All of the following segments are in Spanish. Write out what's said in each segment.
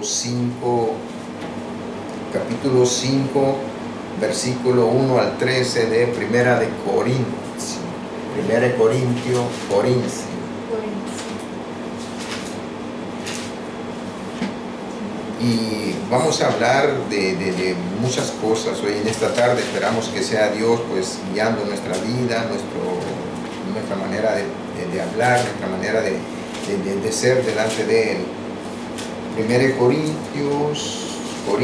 5, versículo 1 al 13 de Primera de Corintios. Primera de Corintios. Y vamos a hablar de muchas cosas hoy en esta tarde. Esperamos que sea Dios pues guiando nuestra vida, nuestra manera de hablar, nuestra manera de ser delante de Él. Primera de Corintios, para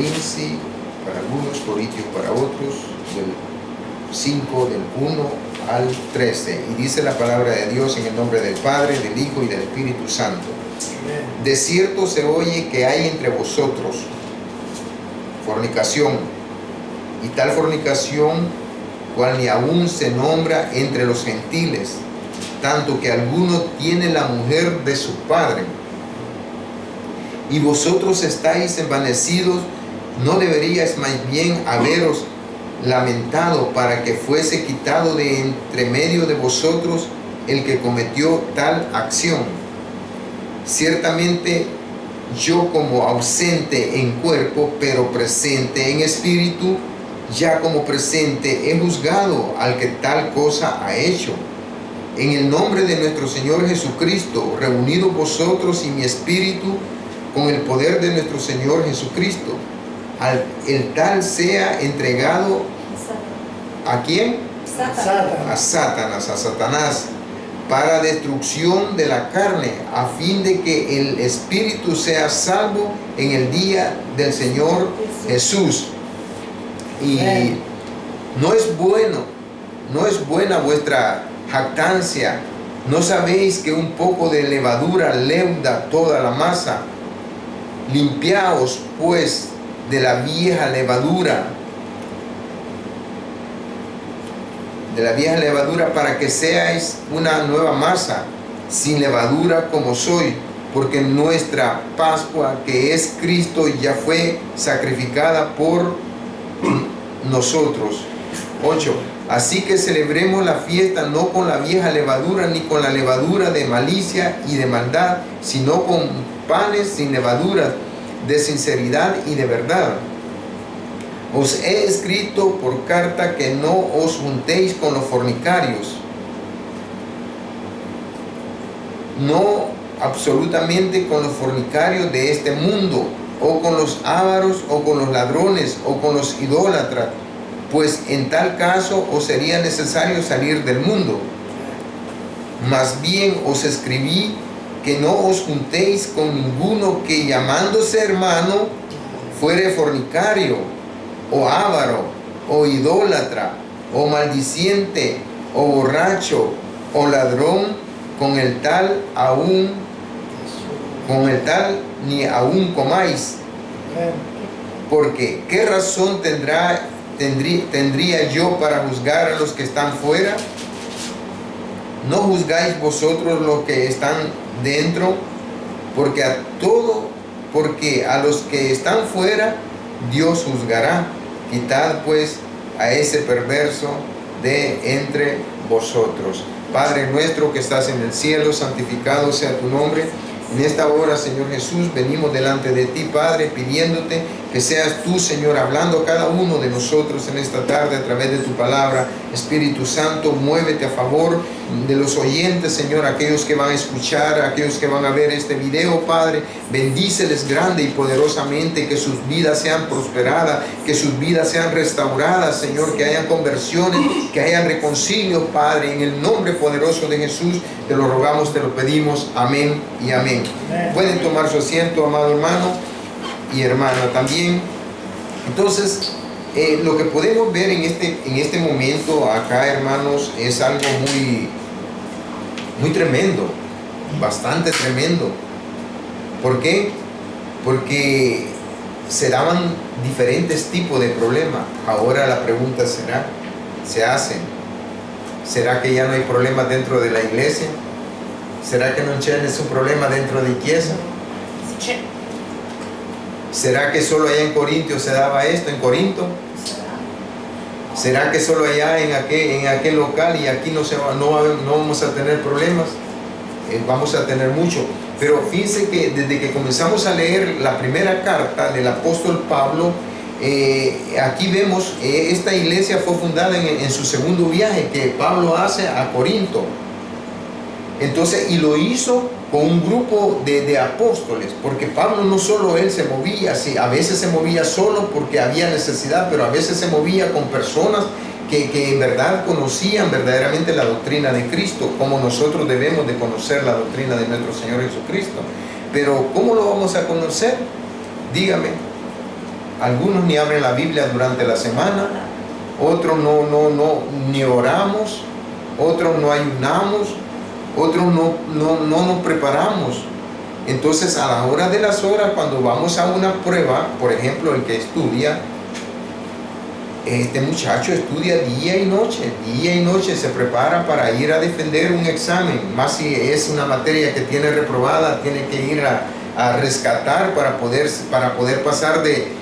algunos, Corintios para otros, del 5, del 1 al 13. Y dice la palabra de Dios en el nombre del Padre, del Hijo y del Espíritu Santo. De cierto se oye que hay entre vosotros fornicación, y tal fornicación cual ni aún se nombra entre los gentiles, tanto que alguno tiene la mujer de su padre. Y vosotros estáis envanecidos. ¿No deberíais más bien haberos lamentado para que fuese quitado de entre medio de vosotros el que cometió tal acción? Ciertamente yo, como ausente en cuerpo, pero presente en espíritu, ya como presente he juzgado al que tal cosa ha hecho. En el nombre de nuestro Señor Jesucristo, reunidos vosotros y mi espíritu con el poder de nuestro Señor Jesucristo, el tal sea entregado ¿a quién? A Satanás, para destrucción de la carne, a fin de que el espíritu sea salvo en el día del Señor Jesús. Y no es buena vuestra jactancia. ¿No sabéis que un poco de levadura leuda toda la masa? Limpiaos pues de la vieja levadura, para que seáis una nueva masa, sin levadura como soy, porque nuestra Pascua, que es Cristo, ya fue sacrificada por nosotros. 8. Así que celebremos la fiesta no con la vieja levadura, ni con la levadura de malicia y de maldad, sino con panes sin levadura, de sinceridad y de verdad. Os he escrito por carta que no os juntéis con los fornicarios, no absolutamente con los fornicarios de este mundo, o con los ávaros, o con los ladrones, o con los idólatras, pues en tal caso os sería necesario salir del mundo. Más bien os escribí que no os juntéis con ninguno que, llamándose hermano, fuere fornicario, o avaro, o idólatra, o maldiciente, o borracho, o ladrón, con el tal ni aún comáis. Porque ¿qué razón tendría yo para juzgar a los que están fuera? ¿No juzgáis vosotros los que están dentro? Porque a los que están fuera Dios juzgará. Quitad pues a ese perverso de entre vosotros. Padre nuestro que estás en el cielo, santificado sea tu nombre. En esta hora, Señor Jesús, venimos delante de ti, Padre, pidiéndote que seas tú, Señor, hablando a cada uno de nosotros en esta tarde a través de tu palabra. Espíritu Santo, muévete a favor de los oyentes, Señor, aquellos que van a escuchar, aquellos que van a ver este video, Padre. Bendíceles grande y poderosamente, que sus vidas sean prosperadas, que sus vidas sean restauradas, Señor, que hayan conversiones, que hayan reconcilio, Padre. En el nombre poderoso de Jesús, te lo rogamos, te lo pedimos. Amén y amén. Pueden tomar su asiento, amado hermano y hermana también. Entonces, lo que podemos ver en este momento acá, hermanos, es algo muy tremendo, bastante tremendo. ¿Por qué? Porque se daban diferentes tipos de problemas. Ahora la pregunta ¿será que ya no hay problemas dentro de la iglesia? ¿Será que no tienes un problema dentro de la iglesia? ¿Será que solo allá en Corinto se daba esto, en Corinto? ¿Será que solo allá en aquel local y aquí no vamos a tener problemas? Vamos a tener mucho. Pero fíjense que desde que comenzamos a leer la primera carta del apóstol Pablo, aquí vemos esta iglesia fue fundada en su segundo viaje que Pablo hace a Corinto. Entonces, y lo hizo con un grupo de apóstoles, porque Pablo no solo él se movía, sí, a veces se movía solo porque había necesidad, pero a veces se movía con personas que en verdad conocían verdaderamente la doctrina de Cristo, como nosotros debemos de conocer la doctrina de nuestro Señor Jesucristo. Pero ¿cómo lo vamos a conocer? Dígame. Algunos ni abren la Biblia durante la semana, otros ni oramos, otros no ayunamos, otros no nos preparamos. Entonces, a la hora de las horas, cuando vamos a una prueba, por ejemplo, el que estudia, este muchacho estudia día y noche, se prepara para ir a defender un examen, más si es una materia que tiene reprobada, tiene que ir a rescatar para poder pasar de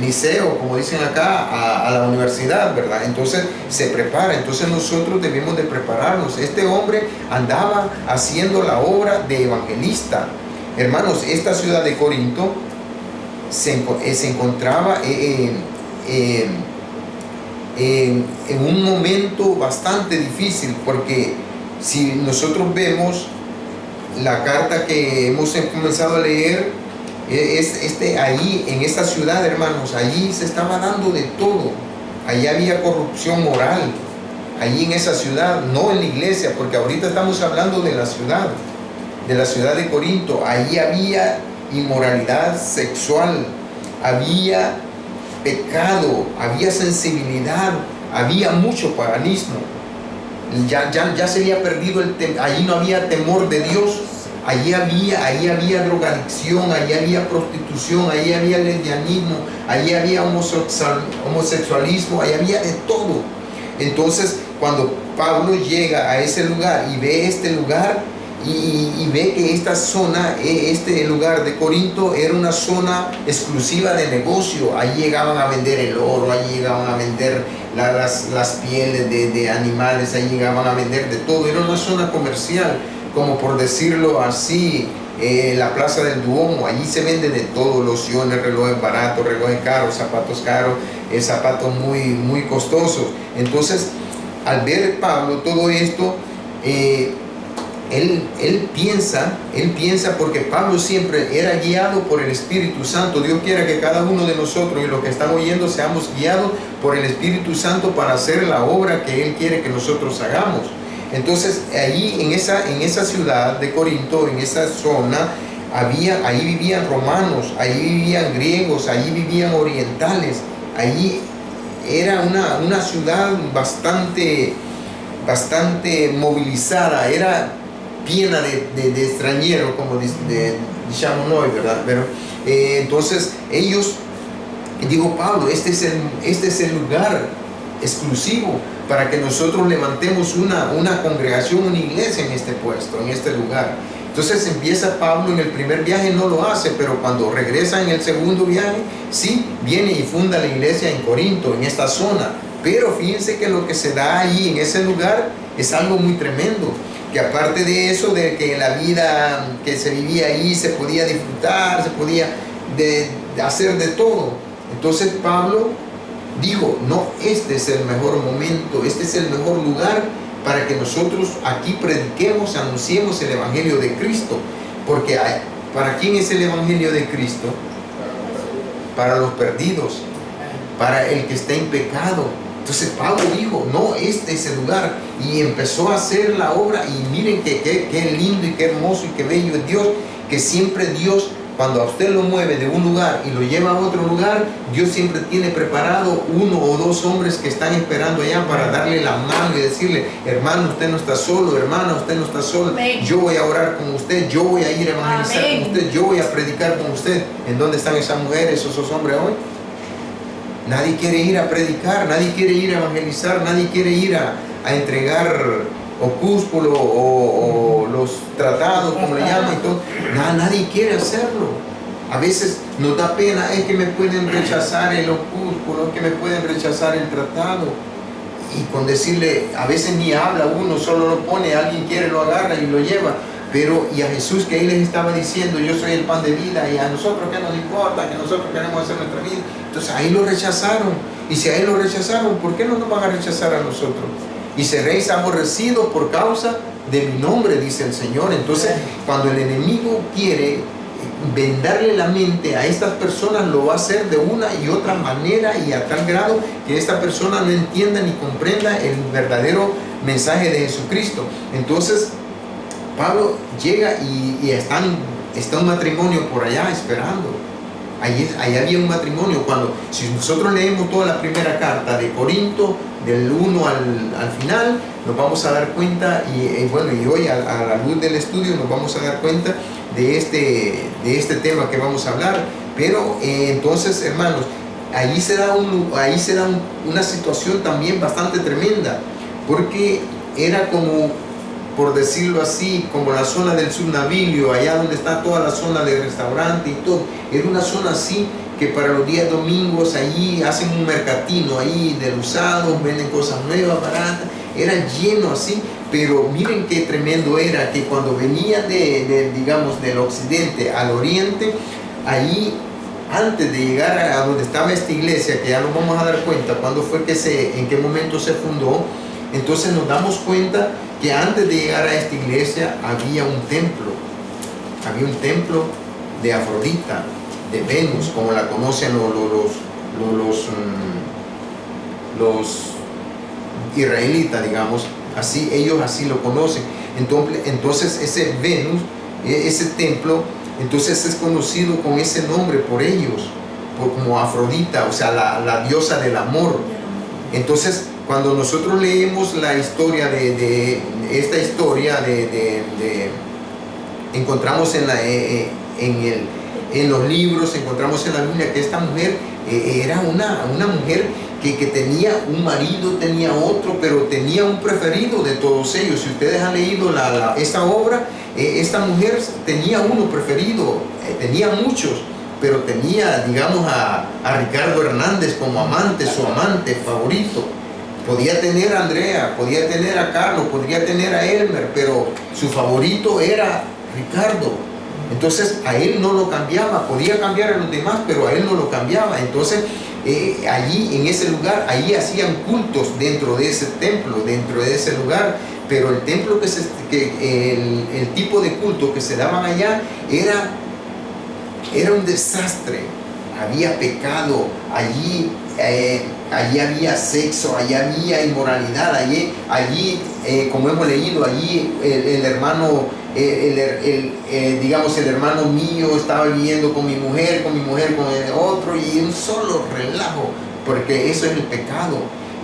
liceo, como dicen acá, a la universidad, ¿verdad? Entonces se prepara. Entonces nosotros debemos de prepararnos. Este hombre andaba haciendo la obra de evangelista. Hermanos, esta ciudad de Corinto se encontraba en un momento bastante difícil, porque si nosotros vemos la carta que hemos comenzado a leer, ahí en esta ciudad, hermanos, allí se estaba dando de todo. Allí había corrupción moral, allí en esa ciudad, no en la iglesia, porque ahorita estamos hablando de la ciudad de Corinto. Allí había inmoralidad sexual, había pecado, había sensibilidad, había mucho paganismo. Ya se había perdido allí no había temor de Dios. Allí había drogadicción, allí había prostitución, allí había lesbianismo, allí había homosexualismo, allí había de todo. Entonces, cuando Pablo llega a ese lugar y ve este lugar y ve que esta zona, este lugar de Corinto era una zona exclusiva de negocio, allí llegaban a vender el oro, allí llegaban a vender las pieles de animales, allí llegaban a vender de todo, era una zona comercial, como por decirlo así, la plaza del Duomo. Allí se vende de todo, lociones, relojes baratos, relojes caros, zapatos muy costosos. Entonces, al ver Pablo todo esto, él piensa, porque Pablo siempre era guiado por el Espíritu Santo. Dios quiera que cada uno de nosotros y los que están oyendo seamos guiados por el Espíritu Santo para hacer la obra que Él quiere que nosotros hagamos. Entonces, allí en esa ciudad de Corinto, en esa zona, ahí vivían romanos, ahí vivían griegos, ahí vivían orientales. Allí era una ciudad bastante movilizada, era llena de extranjeros, como decíamos hoy, ¿verdad? Pero entonces ellos, digo Pablo, este es el lugar exclusivo para que nosotros levantemos una congregación, una iglesia en este puesto, en este lugar. Entonces empieza Pablo en el primer viaje, no lo hace, pero cuando regresa en el segundo viaje, sí, viene y funda la iglesia en Corinto, en esta zona. Pero fíjense que lo que se da ahí en ese lugar es algo muy tremendo, que aparte de eso, de que la vida que se vivía ahí se podía disfrutar, se podía hacer de todo. Entonces Pablo dijo, no, este es el mejor momento, este es el mejor lugar para que nosotros aquí prediquemos, anunciemos el Evangelio de Cristo. Porque ¿para quién es el Evangelio de Cristo? Para los perdidos, para el que está en pecado. Entonces Pablo dijo, no, este es el lugar, y empezó a hacer la obra. Y miren qué lindo y qué hermoso y qué bello es Dios, que siempre Dios, cuando a usted lo mueve de un lugar y lo lleva a otro lugar, Dios siempre tiene preparado uno o dos hombres que están esperando allá para darle la mano y decirle, hermano, usted no está solo, hermana, usted no está solo. Amén. Yo voy a orar con usted, yo voy a ir a evangelizar con usted, yo voy a predicar con usted. ¿En dónde están esas mujeres, esos hombres hoy? Nadie quiere ir a predicar, nadie quiere ir a evangelizar, nadie quiere ir a entregar opúsculos o los tratados, como le llaman, y todo. Nadie quiere hacerlo. A veces nos da pena, es que me pueden rechazar el opúsculo, que me pueden rechazar el tratado. Y con decirle, a veces ni habla uno, solo lo pone, alguien quiere, lo agarra y lo lleva. Pero y a Jesús, que Él les estaba diciendo, yo soy el pan de vida, y a nosotros qué nos importa, que nosotros queremos hacer nuestra vida. Entonces ahí lo rechazaron. Y si a Él lo rechazaron, ¿por qué no nos van a rechazar a nosotros? Y seréis aborrecidos por causa de mi nombre, dice el Señor. Entonces, cuando el enemigo quiere vendarle la mente a estas personas, lo va a hacer de una y otra manera, y a tal grado que esta persona no entienda ni comprenda el verdadero mensaje de Jesucristo. Entonces Pablo llega y está un matrimonio por allá esperando. Ahí había un matrimonio. Si nosotros leemos toda la primera carta de Corinto, del 1 al final, nos vamos a dar cuenta, y hoy a la luz del estudio nos vamos a dar cuenta de este tema que vamos a hablar. Pero entonces, hermanos, ahí se da una situación también bastante tremenda, porque era como, por decirlo así, como la zona del Subnavilio, allá donde está toda la zona de restaurante y todo. Era una zona así que para los días domingos allí hacen un mercatino ahí de usados, venden cosas nuevas, baratas. Era lleno así. Pero miren qué tremendo era, que cuando venían digamos, del occidente al oriente, allí, antes de llegar a donde estaba esta iglesia, que ya nos vamos a dar cuenta cuándo fue en qué momento se fundó, entonces nos damos cuenta que antes de llegar a esta iglesia había un templo de Afrodita, de Venus, como la conocen los israelitas, digamos, así, ellos así lo conocen. Entonces ese Venus, ese templo, entonces es conocido con ese nombre por ellos, como Afrodita, o sea, la diosa del amor. Entonces, cuando nosotros leemos la historia esta historia encontramos en los libros, encontramos en la Biblia que esta mujer era una mujer que tenía un marido, tenía otro, pero tenía un preferido de todos ellos. Si ustedes han leído esta obra, esta mujer tenía uno preferido, tenía muchos, pero tenía, digamos, a Ricardo Hernández como amante, su amante favorito. Podía tener a Andrea, podía tener a Carlos, podría tener a Elmer, pero su favorito era Ricardo. Entonces a él no lo cambiaba. Podía cambiar a los demás, pero a él no lo cambiaba. Entonces allí en ese lugar, ahí hacían cultos dentro de ese templo, dentro de ese lugar. Pero el templo el tipo de culto que se daban allá era un desastre. Había pecado allí. Allí había sexo, allí había inmoralidad, allí como hemos leído, allí el hermano, digamos, el hermano mío estaba viviendo con mi mujer, con el otro, y un solo relajo, porque eso es el pecado,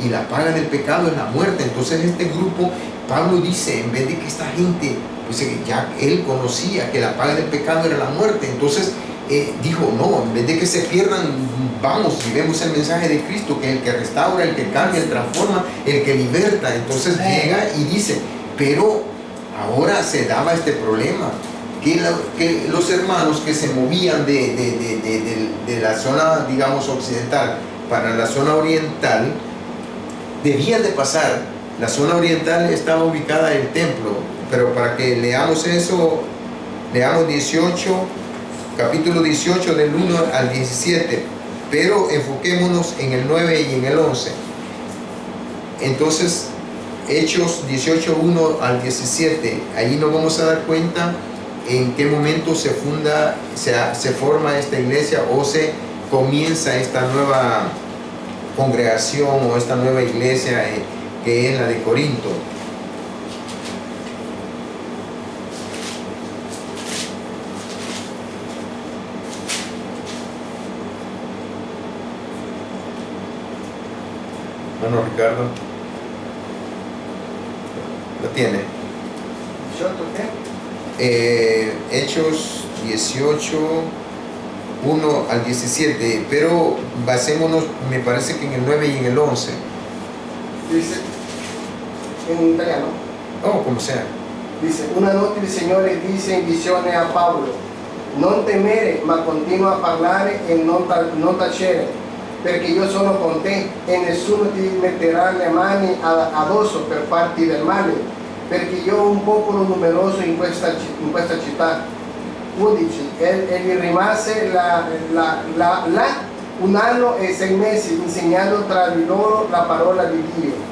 y la paga del pecado es la muerte. Entonces este grupo, Pablo dice, en vez de que esta gente, pues ya él conocía que la paga del pecado era la muerte, entonces dijo, no, en vez de que se pierdan, vamos y vemos el mensaje de Cristo, que es el que restaura, el que cambia, el transforma, el que liberta. Entonces llega y dice, pero ahora se daba este problema, que los hermanos que se movían de la zona, digamos, occidental para la zona oriental, debían de pasar. La zona oriental estaba ubicada en el templo, pero para que leamos eso, leamos capítulo 18 del 1 al 17, pero enfoquémonos en el 9 y en el 11. Entonces, Hechos 18, 1 al 17, ahí nos vamos a dar cuenta en qué momento se forma esta iglesia, o se comienza esta nueva congregación, o esta nueva iglesia que es la de Corinto. Bueno, Ricardo, ¿lo tiene? Hechos 18, 1 al 17, pero basémonos, me parece que en el 9 y en el 11. Dice, en italiano. Oh, como sea. Dice, una notte il Signore disse in visione a Paolo, non temere, ma continua a parlare e non tacere, perché io sono con te e nessuno ti metterà le mani addosso per farti del male, perché io un popolo numeroso in questa città. 11. Egli rimase là un anno e 6 mesi insegnando tra di loro la parola di Dio.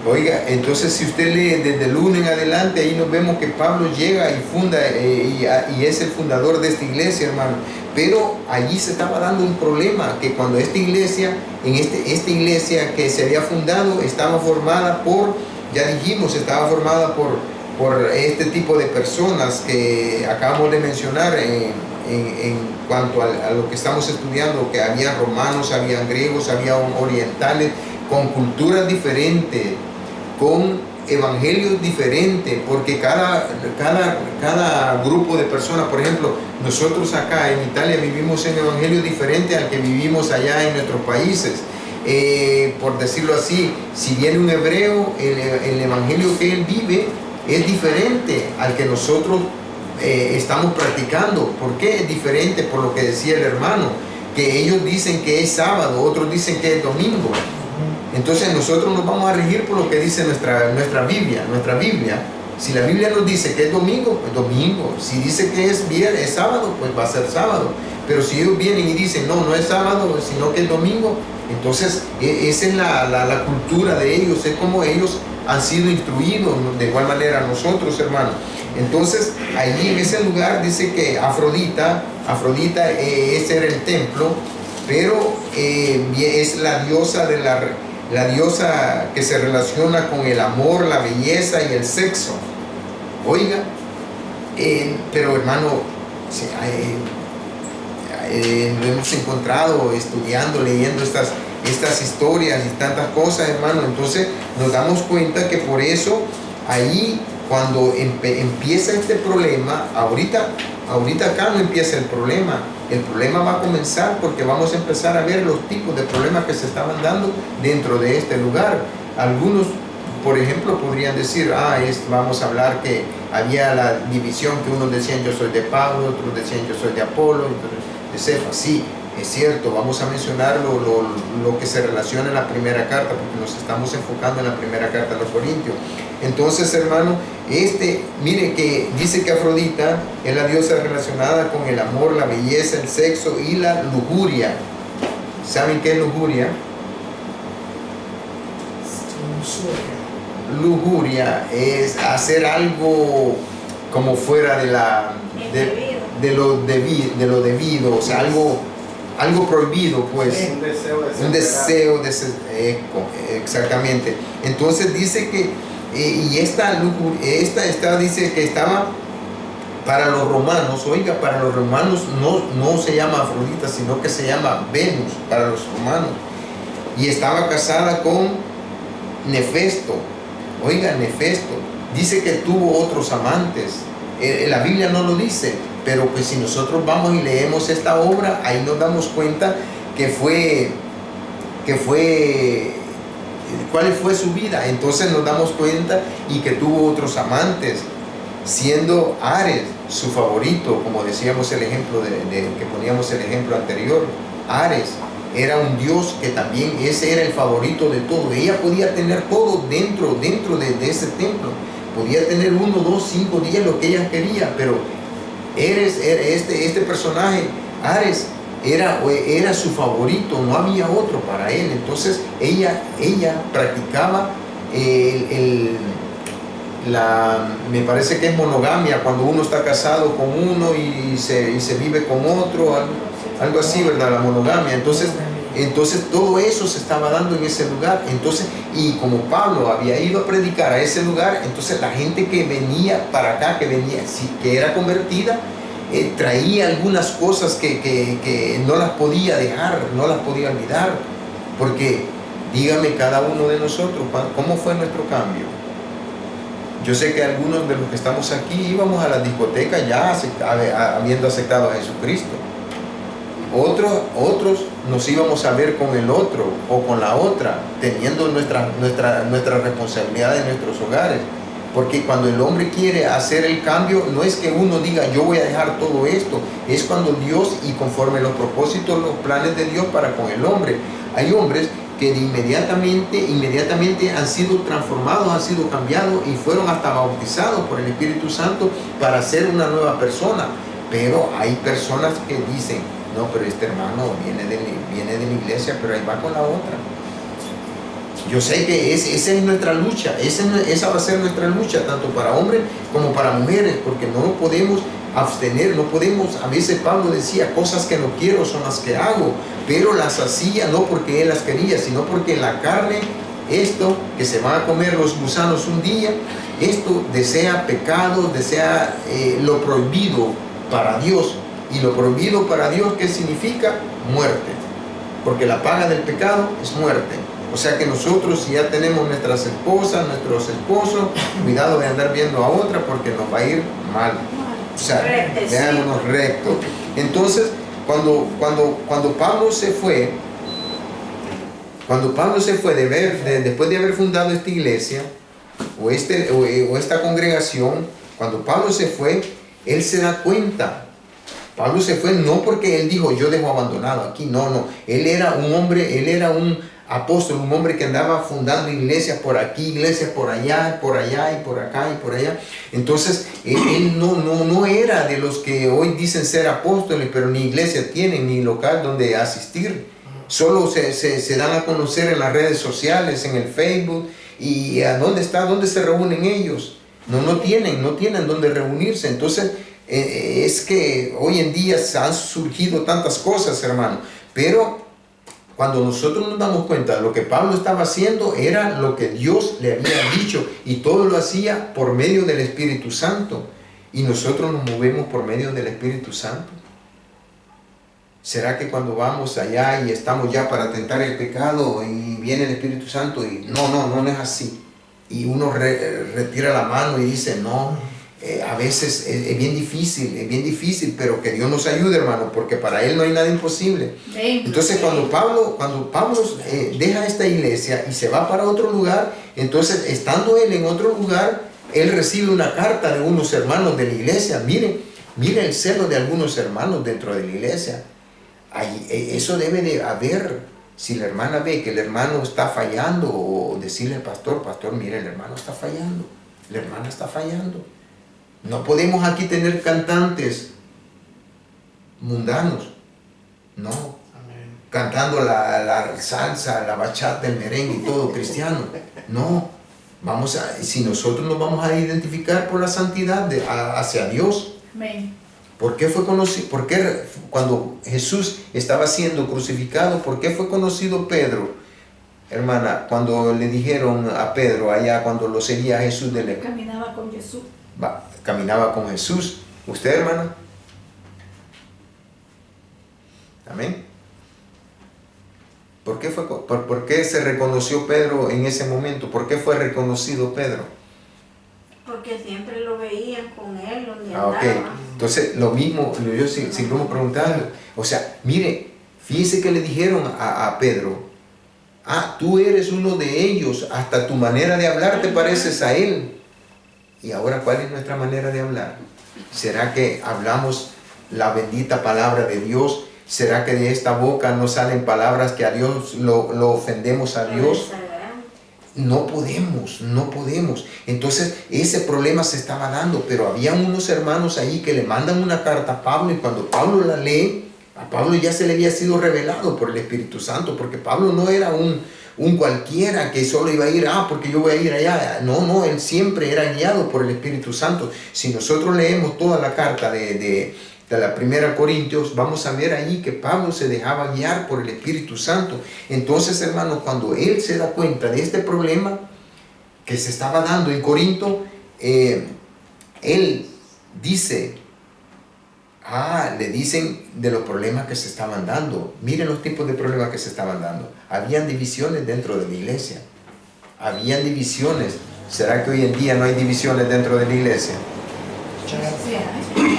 Oiga, entonces si usted lee desde el 1 en adelante, ahí nos vemos que Pablo llega y funda y es el fundador de esta iglesia, hermano. Pero allí se estaba dando un problema, que cuando esta iglesia que se había fundado estaba formada por, ya dijimos, estaba formada por este tipo de personas que acabamos de mencionar en cuanto a lo que estamos estudiando, que había romanos, había griegos, había orientales, con culturas diferentes, con evangelios diferentes, porque cada grupo de personas, por ejemplo, nosotros acá en Italia vivimos en evangelio diferente al que vivimos allá en nuestros países. Por decirlo así, si viene un hebreo, el evangelio que él vive es diferente al que nosotros estamos practicando. ¿Por qué es diferente? Por lo que decía el hermano, que ellos dicen que es sábado, otros dicen que es domingo. Entonces nosotros nos vamos a regir por lo que dice nuestra Biblia. Si la Biblia nos dice que es domingo, pues domingo. Si dice que es viernes, es sábado, pues va a ser sábado. Pero si ellos vienen y dicen, no es sábado, sino que es domingo, entonces esa es la cultura de ellos, es como ellos han sido instruidos, de igual manera nosotros, hermanos. Entonces, allí en ese lugar dice que Afrodita, ese era el templo, pero es la diosa la diosa que se relaciona con el amor, la belleza y el sexo. Oiga, pero hermano, lo hemos encontrado estudiando, leyendo estas historias y tantas cosas, hermano. Entonces nos damos cuenta que por eso ahí cuando empieza este problema, ahorita acá no empieza el problema va a comenzar porque vamos a empezar a ver los tipos de problemas que se estaban dando dentro de este lugar. Algunos, por ejemplo, podrían decir, vamos a hablar que había la división, que unos decían yo soy de Pablo, otros decían yo soy de Apolo, otros de Cefas. Sí, es cierto, vamos a mencionar lo que se relaciona en la primera carta, porque nos estamos enfocando en la primera carta a los Corintios. Entonces, hermano, mire que dice que Afrodita es la diosa relacionada con el amor, la belleza, el sexo y la lujuria. ¿Saben qué es lujuria? Lujuria es hacer algo como fuera de lo debido, o sea, algo prohibido, pues. Un deseo exactamente. Entonces dice que y esta dice que estaba para los romanos. Oiga, para los romanos no se llama Afrodita, sino que se llama Venus para los romanos, y estaba casada con Nefesto. Oiga, Nefesto dice que tuvo otros amantes. La Biblia no lo dice, pero pues si nosotros vamos y leemos esta obra, ahí nos damos cuenta cuál fue su vida. Entonces nos damos cuenta y que tuvo otros amantes, siendo Ares su favorito, como decíamos el ejemplo que poníamos el ejemplo anterior. Ares era un dios que también ese era el favorito de todo. Ella podía tener todo dentro de ese templo. Podía tener 1, 2, 5 días, lo que ella quería, pero este personaje, Ares, era su favorito, no había otro para él. Entonces ella practicaba me parece que es monogamia, cuando uno está casado con uno y se vive con otro, algo así, ¿verdad? La monogamia. Entonces todo eso se estaba dando en ese lugar. Entonces, y como Pablo había ido a predicar a ese lugar, entonces la gente que venía para acá, que era convertida, traía algunas cosas que no las podía dejar, no las podía olvidar. Porque dígame cada uno de nosotros, ¿cómo fue nuestro cambio? Yo sé que algunos de los que estamos aquí íbamos a la discoteca ya habiendo aceptado a Jesucristo. Otros nos íbamos a ver con el otro o con la otra, teniendo nuestra responsabilidad en nuestros hogares. Porque cuando el hombre quiere hacer el cambio, no es que uno diga yo voy a dejar todo esto, es cuando Dios, y conforme los propósitos, los planes de Dios para con el hombre. Hay hombres que inmediatamente han sido transformados, han sido cambiados y fueron hasta bautizados por el Espíritu Santo para ser una nueva persona. Pero hay personas que dicen, no, pero este hermano viene de la iglesia, pero ahí va con la otra. Yo sé que esa es nuestra lucha, esa va a ser nuestra lucha, tanto para hombres como para mujeres, porque no nos podemos abstener, no podemos. A veces Pablo decía, cosas que no quiero son las que hago, pero las hacía no porque él las quería, sino porque en la carne, esto que se van a comer los gusanos un día, esto desea pecado, desea lo prohibido para Dios. Y lo prohibido para Dios, ¿qué significa? Muerte, porque la paga del pecado es muerte. O sea que nosotros, si ya tenemos nuestras esposas, nuestros esposos, cuidado de andar viendo a otra porque nos va a ir mal. O sea, veámonos recto. Entonces, cuando Pablo se fue, después de haber fundado esta iglesia o esta congregación, cuando Pablo se fue, él se da cuenta. Pablo se fue no porque él dijo, yo dejo abandonado aquí, no. Él era un hombre, él era un apóstol, un hombre que andaba fundando iglesias por aquí, iglesias por allá, por allá y por acá y por allá. Entonces, él no era de los que hoy dicen ser apóstoles, pero ni iglesia tienen, ni local donde asistir. Solo se dan a conocer en las redes sociales, en el Facebook. ¿Y a dónde se reúnen ellos? No tienen dónde reunirse. Entonces, es que hoy en día han surgido tantas cosas, hermano, pero cuando nosotros nos damos cuenta de lo que Pablo estaba haciendo, era lo que Dios le había dicho, y todo lo hacía por medio del Espíritu Santo, y nosotros nos movemos por medio del Espíritu Santo. ¿Será que cuando vamos allá y estamos ya para tentar el pecado y viene el Espíritu Santo y no es así? Y uno retira la mano y dice, no. A veces es bien difícil, pero que Dios nos ayude, hermano, porque para Él no hay nada imposible. Entonces, cuando Pablo deja esta iglesia y se va para otro lugar, entonces, estando él en otro lugar, él recibe una carta de unos hermanos de la iglesia. Mire el celo de algunos hermanos dentro de la iglesia. Eso debe de haber. Si la hermana ve que el hermano está fallando, o decirle al pastor, mire, el hermano está fallando, la hermana está fallando. No podemos aquí tener cantantes mundanos, no. Amén. Cantando la salsa, la bachata, el merengue y todo cristiano. No, si nosotros nos vamos a identificar por la santidad hacia Dios. Amén. ¿Por qué fue conocido? ¿Por qué cuando Jesús estaba siendo crucificado, por qué fue conocido Pedro? Hermana, cuando le dijeron a Pedro allá, cuando lo seguía Jesús de lejos. Caminaba con Jesús. Caminaba con Jesús. ¿Usted, hermana? Amén. ¿Por qué se reconoció Pedro en ese momento? ¿Por qué fue reconocido Pedro? Porque siempre lo veían con él donde andaba. Okay. Entonces, lo mismo, yo sigo preguntando. O sea, mire, fíjese que le dijeron a Pedro, tú eres uno de ellos, hasta tu manera de hablar te pareces a él. Y ahora, ¿cuál es nuestra manera de hablar? ¿Será que hablamos la bendita palabra de Dios? ¿Será que de esta boca no salen palabras que a Dios lo ofendemos a Dios? No podemos. Entonces, ese problema se estaba dando, pero había unos hermanos ahí que le mandan una carta a Pablo, y cuando Pablo la lee, a Pablo ya se le había sido revelado por el Espíritu Santo, porque Pablo no era un cualquiera que solo iba a ir, porque yo voy a ir allá. No, él siempre era guiado por el Espíritu Santo. Si nosotros leemos toda la carta de la primera Corintios, vamos a ver ahí que Pablo se dejaba guiar por el Espíritu Santo. Entonces, hermanos, cuando él se da cuenta de este problema que se estaba dando en Corinto, él dice, le dicen de los problemas que se estaban dando. Miren los tipos de problemas que se estaban dando. Habían divisiones dentro de la iglesia. Habían divisiones. ¿Será que hoy en día no hay divisiones dentro de la iglesia?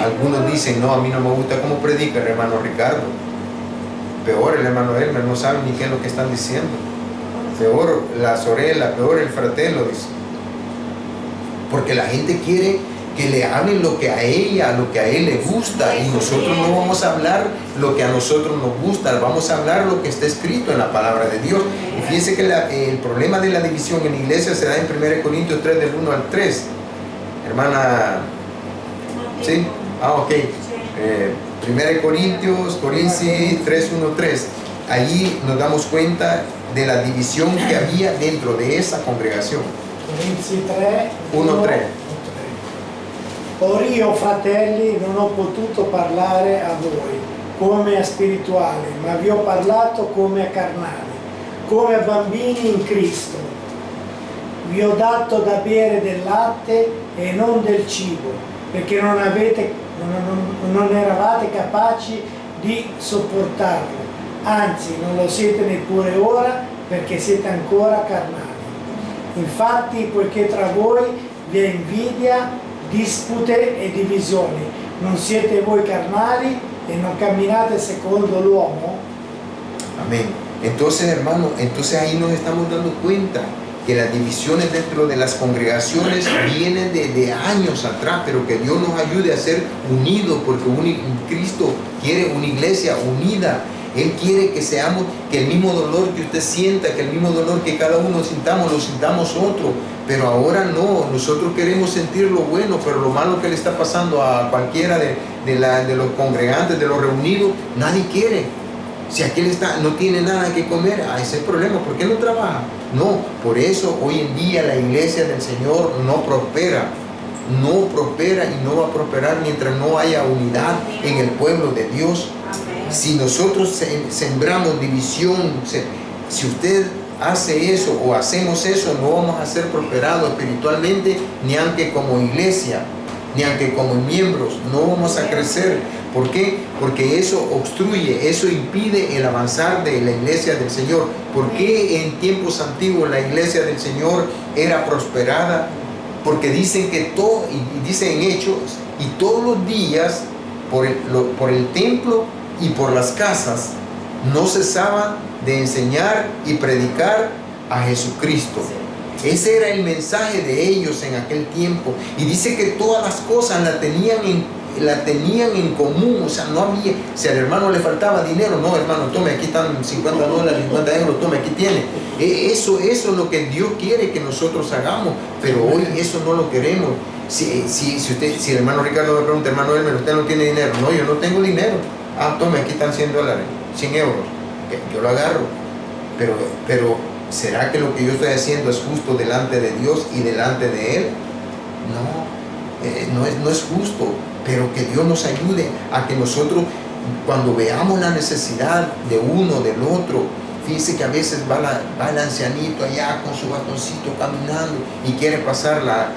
Algunos dicen, no, a mí no me gusta cómo predica el hermano Ricardo. Peor el hermano Elmer, no saben ni qué es lo que están diciendo. Peor la Sorella, peor el Fratello, dice. Porque la gente quiere que le hablen lo que a ella, lo que a él le gusta, y nosotros no vamos a hablar lo que a nosotros nos gusta, vamos a hablar lo que está escrito en la palabra de Dios. Y fíjense que el problema de la división en la iglesia se da en 1 Corintios 3 del 1 al 3. Hermana, ¿sí? Ok. 1 Corintios 3, 1, 3. Allí nos damos cuenta de la división que había dentro de esa congregación. Corinzi 3, 1, 3. Or io, fratelli, non ho potuto parlare a voi come a spirituali, ma vi ho parlato come a carnali, come a bambini in Cristo. Vi ho dato da bere del latte e non del cibo, perché non eravate capaci di sopportarlo. Anzi, non lo siete neppure ora, perché siete ancora carnali. Infatti, poiché tra voi vi è invidia, dispute e divisioni, non siete voi carnali e non camminate secondo l'uomo? Amén. Entonces, hermano, ahí nos estamos dando cuenta que las divisiones dentro de las congregaciones vienen de años atrás, pero que Dios nos ayude a ser unidos, porque Cristo quiere una iglesia unida. Él quiere que seamos, que el mismo dolor que usted sienta, que el mismo dolor que cada uno sintamos, lo sintamos otro. Pero ahora no, nosotros queremos sentir lo bueno, pero lo malo que le está pasando a cualquiera de los congregantes, de los reunidos, nadie quiere. Si aquel no tiene nada que comer, ese es el problema. ¿Por qué no trabaja? No, por eso hoy en día la iglesia del Señor no prospera. No prospera y no va a prosperar mientras no haya unidad en el pueblo de Dios. Si nosotros sembramos división, si usted hace eso o hacemos eso, no vamos a ser prosperados espiritualmente, ni aunque como iglesia, ni aunque como miembros, no vamos a crecer. ¿Por qué? Porque eso obstruye, eso impide el avanzar de la iglesia del Señor. ¿Por qué en tiempos antiguos la iglesia del Señor era prosperada? Porque dicen que todo, y dicen en Hechos, y todos los días por el templo y por las casas no cesaban de enseñar y predicar a Jesucristo. Ese era el mensaje de ellos en aquel tiempo. Y dice que todas las cosas la tenían en común. O sea, no había, si al hermano le faltaba dinero, no, hermano, tome, aquí están $50, 50 euros, tome, aquí tiene. Eso es lo que Dios quiere que nosotros hagamos, pero hoy eso no lo queremos. Si el hermano Ricardo me pregunta, hermano Elmer, ¿usted no tiene dinero? No, yo no tengo dinero. Tome, aquí están $100, 100 euros. Yo lo agarro. Pero ¿será que lo que yo estoy haciendo es justo delante de Dios y delante de Él? No es justo, pero que Dios nos ayude a que nosotros, cuando veamos la necesidad de uno, del otro, fíjese que a veces va el ancianito allá con su bastoncito caminando y quiere pasar la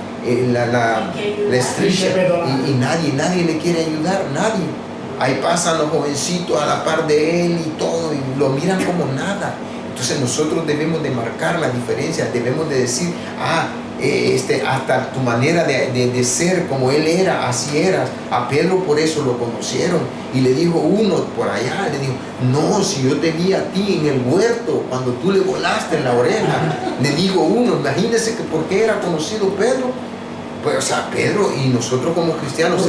estrella y nadie le quiere ayudar, nadie. Ahí pasan los jovencitos a la par de él y todo, y lo miran como nada. Entonces nosotros debemos de marcar la diferencia, debemos de decir, hasta tu manera de ser como él era, así eras. A Pedro por eso lo conocieron, y le dijo uno por allá, le dijo, no, si yo te vi a ti en el huerto, cuando tú le volaste en la oreja, le dijo uno. Imagínense que por qué era conocido Pedro. Pues, o sea, Pedro, y nosotros como cristianos,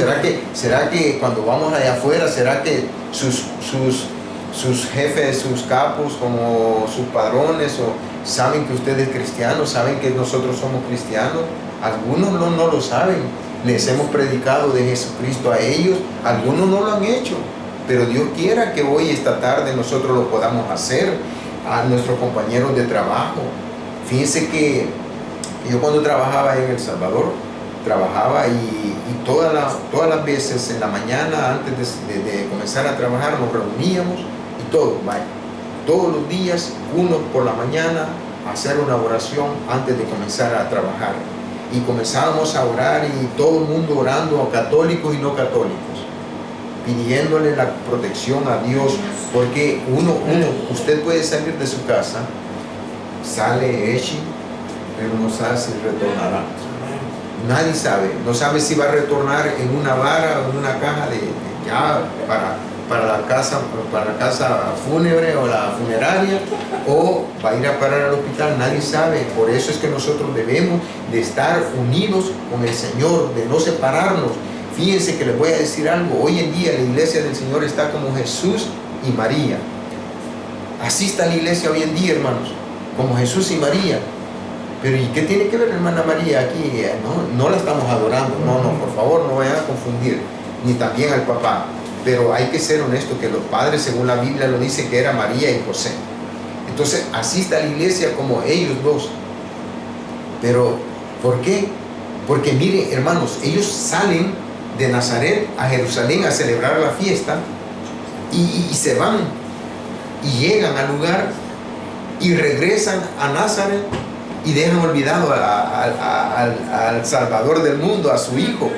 ¿será que cuando vamos allá afuera, será que sus jefes, sus capos, como sus padrones, saben que usted es cristiano, saben que nosotros somos cristianos? Algunos no lo saben. Les hemos predicado de Jesucristo a ellos, algunos no lo han hecho, pero Dios quiera que hoy, esta tarde, nosotros lo podamos hacer a nuestros compañeros de trabajo. Fíjense que yo cuando trabajaba en El Salvador, trabajaba y todas las veces en la mañana, antes de comenzar a trabajar, nos reuníamos y todos los días, uno por la mañana, a hacer una oración antes de comenzar a trabajar. Y comenzábamos a orar, y todo el mundo orando, católicos y no católicos, pidiéndole la protección a Dios, porque usted puede salir de su casa, sale Echi, pero no sabe si retornará. Nadie sabe, no sabe si va a retornar en una vara o en una caja para la casa fúnebre o la funeraria, o va a ir a parar al hospital, nadie sabe. Por eso es que nosotros debemos de estar unidos con el Señor, de no separarnos. Fíjense que les voy a decir algo, hoy en día la iglesia del Señor está como Jesús y María. Así está la iglesia hoy en día, hermanos, como Jesús y María. Pero ¿y qué tiene que ver la hermana María aquí? No la estamos adorando, no, por favor, no vayan a confundir, ni también al papá. Pero hay que ser honesto que los padres, según la Biblia lo dice, que era María y José. Entonces, así está la iglesia como ellos dos. Pero, ¿por qué? Porque miren, hermanos, ellos salen de Nazaret a Jerusalén a celebrar la fiesta y se van y llegan al lugar y regresan a Nazaret y dejan olvidado al Salvador del mundo, a su hijo.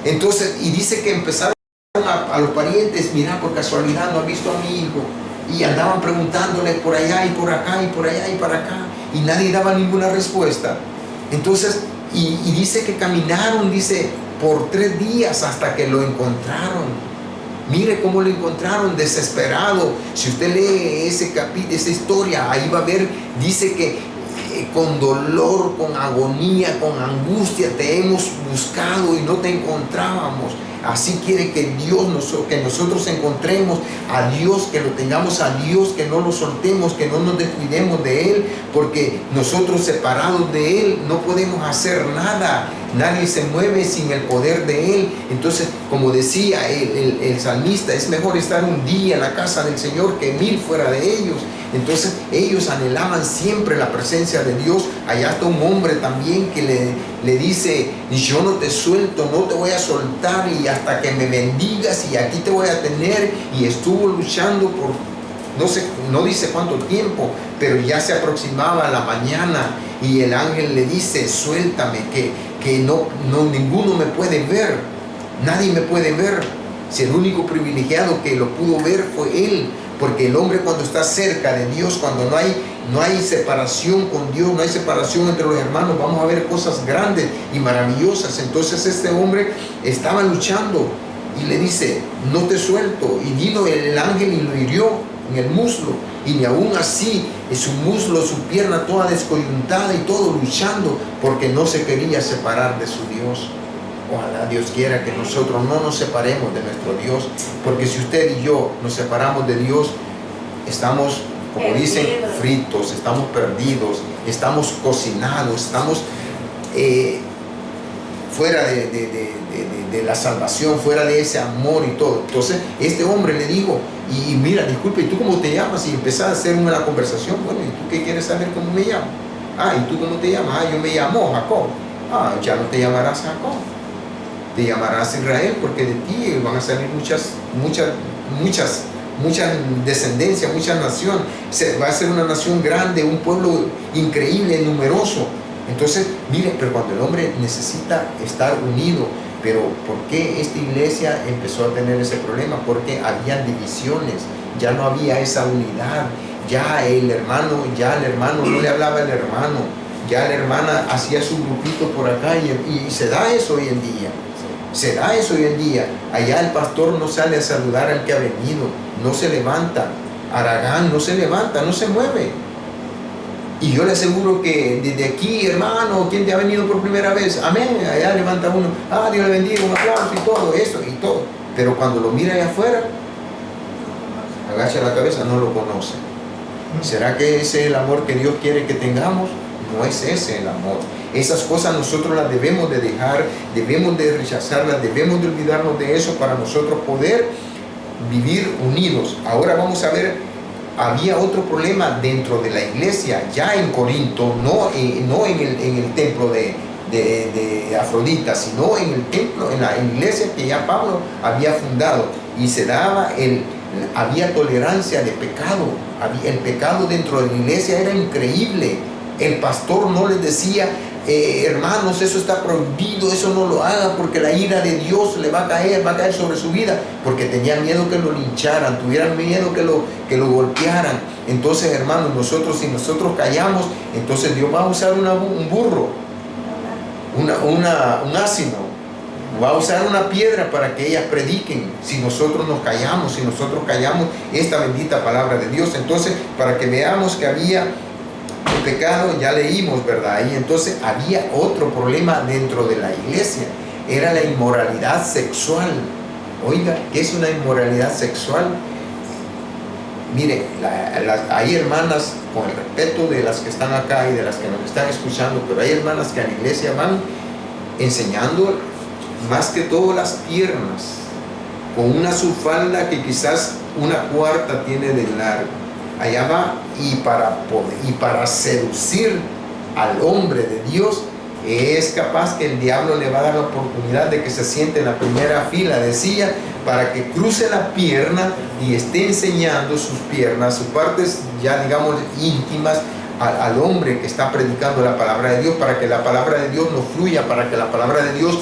Entonces, y dice que empezaron a los parientes, mira, por casualidad no han visto a mi hijo, y andaban preguntándole por allá y por acá y por allá y para acá, y nadie daba ninguna respuesta. Entonces, y dice que caminaron, dice, por 3 días hasta que lo encontraron. Mire cómo lo encontraron, desesperado. Si usted lee ese capítulo, esa historia, ahí va a ver, dice que con dolor, con agonía, con angustia te hemos buscado y no te encontrábamos. Así quiere que Dios que nosotros encontremos a Dios, que lo tengamos a Dios, que no lo soltemos, que no nos descuidemos de Él, porque nosotros separados de Él no podemos hacer nada. Nadie se mueve sin el poder de Él. Entonces, como decía el salmista, es mejor estar un día en la casa del Señor que 1000 fuera de ellos. Entonces ellos anhelaban siempre la presencia de Dios. Allá está un hombre también que le dice, yo no te suelto, no te voy a soltar y hasta que me bendigas y aquí te voy a tener. Y estuvo luchando por no dice cuánto tiempo, pero ya se aproximaba la mañana y el ángel le dice, suéltame, que no ninguno me puede ver, nadie me puede ver. Si el único privilegiado que lo pudo ver fue él. Porque el hombre, cuando está cerca de Dios, cuando no hay separación con Dios, no hay separación entre los hermanos, vamos a ver cosas grandes y maravillosas. Entonces este hombre estaba luchando y le dice, no te suelto. Y vino el ángel y lo hirió en el muslo. Y ni aún así, su muslo, su pierna toda descoyuntada y todo luchando, porque no se quería separar de su Dios. Ojalá Dios quiera que nosotros no nos separemos de nuestro Dios, porque si usted y yo nos separamos de Dios, estamos, como dicen, fritos, estamos perdidos, estamos cocinados, estamos fuera de la salvación, fuera de ese amor y todo. Entonces este hombre le dijo, y mira, disculpe, ¿y tú cómo te llamas? Y empezó a hacer una conversación. Bueno, ¿y tú qué quieres saber cómo me llamo? ¿Y tú cómo te llamas? Yo me llamo Jacob. Ya no te llamarás Jacob, te llamarás Israel, porque de ti van a salir muchas descendencias, muchas naciones. Va a ser una nación grande, un pueblo increíble, numeroso. Entonces, mire, pero cuando el hombre necesita estar unido, pero ¿por qué esta iglesia empezó a tener ese problema? Porque había divisiones, ya no había esa unidad, ya el hermano no le hablaba al hermano, ya la hermana hacía su grupito por acá y se da eso hoy en día. Se da eso hoy en día. Allá el pastor no sale a saludar al que ha venido, no se levanta. Aragán no se levanta, no se mueve. Y yo le aseguro que desde aquí, hermano, ¿quién te ha venido por primera vez? Amén. Allá levanta uno, Dios le bendiga, un aplauso y todo eso y todo. Pero cuando lo mira allá afuera, agacha la cabeza, no lo conoce. ¿Será que ese es el amor que Dios quiere que tengamos? No es ese el amor. Esas cosas nosotros las debemos de dejar, debemos de rechazarlas, debemos de olvidarnos de eso para nosotros poder vivir unidos. Ahora vamos a ver, había otro problema dentro de la iglesia, ya en Corinto, no en el templo de Afrodita, sino en el templo, en la iglesia que ya Pablo había fundado, y se daba había tolerancia de pecado. El pecado dentro de la iglesia era increíble. El pastor no les decía, hermanos, eso está prohibido, eso no lo haga porque la ira de Dios le va a caer sobre su vida, porque tenían miedo que lo lincharan, tuvieran miedo que lo golpearan. Entonces, hermanos, si nosotros callamos, entonces Dios va a usar un burro, un asino, Va a usar una piedra para que ellas prediquen. Si nosotros nos callamos, esta bendita palabra de Dios. Entonces, para que veamos que había el pecado, ya leímos, ¿verdad? Y entonces había otro problema dentro de la iglesia. Era la inmoralidad sexual. Oiga, ¿qué es una inmoralidad sexual? Mire, hay hermanas, con el respeto de las que están acá y de las que nos están escuchando, pero hay hermanas que a la iglesia van enseñando más que todo las piernas, con una subfalda que quizás una cuarta tiene de largo. Allá va, y para seducir al hombre de Dios, es capaz que el diablo le va a dar la oportunidad de que se siente en la primera fila de silla para que cruce la pierna y esté enseñando sus piernas, sus partes ya digamos íntimas al hombre que está predicando la palabra de Dios, para que la palabra de Dios no fluya, para que la palabra de Dios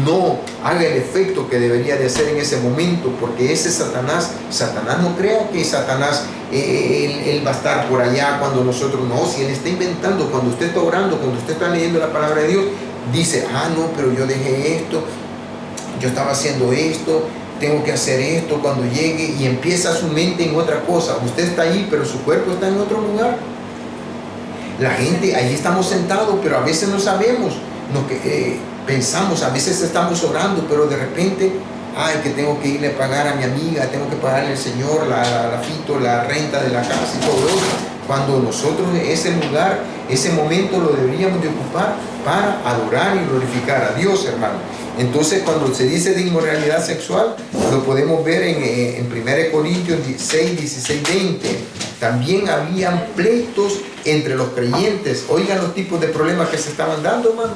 no haga el efecto que debería de hacer en ese momento, porque ese Satanás no crea que Satanás él va a estar por allá cuando nosotros no. Si él está inventando, cuando usted está orando, cuando usted está leyendo la palabra de Dios, dice, no, pero yo dejé esto, yo estaba haciendo esto, tengo que hacer esto cuando llegue, y empieza su mente en otra cosa. Usted está ahí, pero su cuerpo está en otro lugar. La gente, ahí estamos sentados, pero a veces no sabemos lo que pensamos, a veces estamos orando, pero de repente, que tengo que irle a pagar a mi amiga, tengo que pagarle al Señor la fito, la renta de la casa y todo eso. Cuando nosotros ese lugar, ese momento lo deberíamos de ocupar para adorar y glorificar a Dios, hermano. Entonces, cuando se dice de inmoralidad sexual, lo podemos ver en 1 Corintios 6, 16, 20. También habían pleitos entre los creyentes. Oigan los tipos de problemas que se estaban dando, hermano.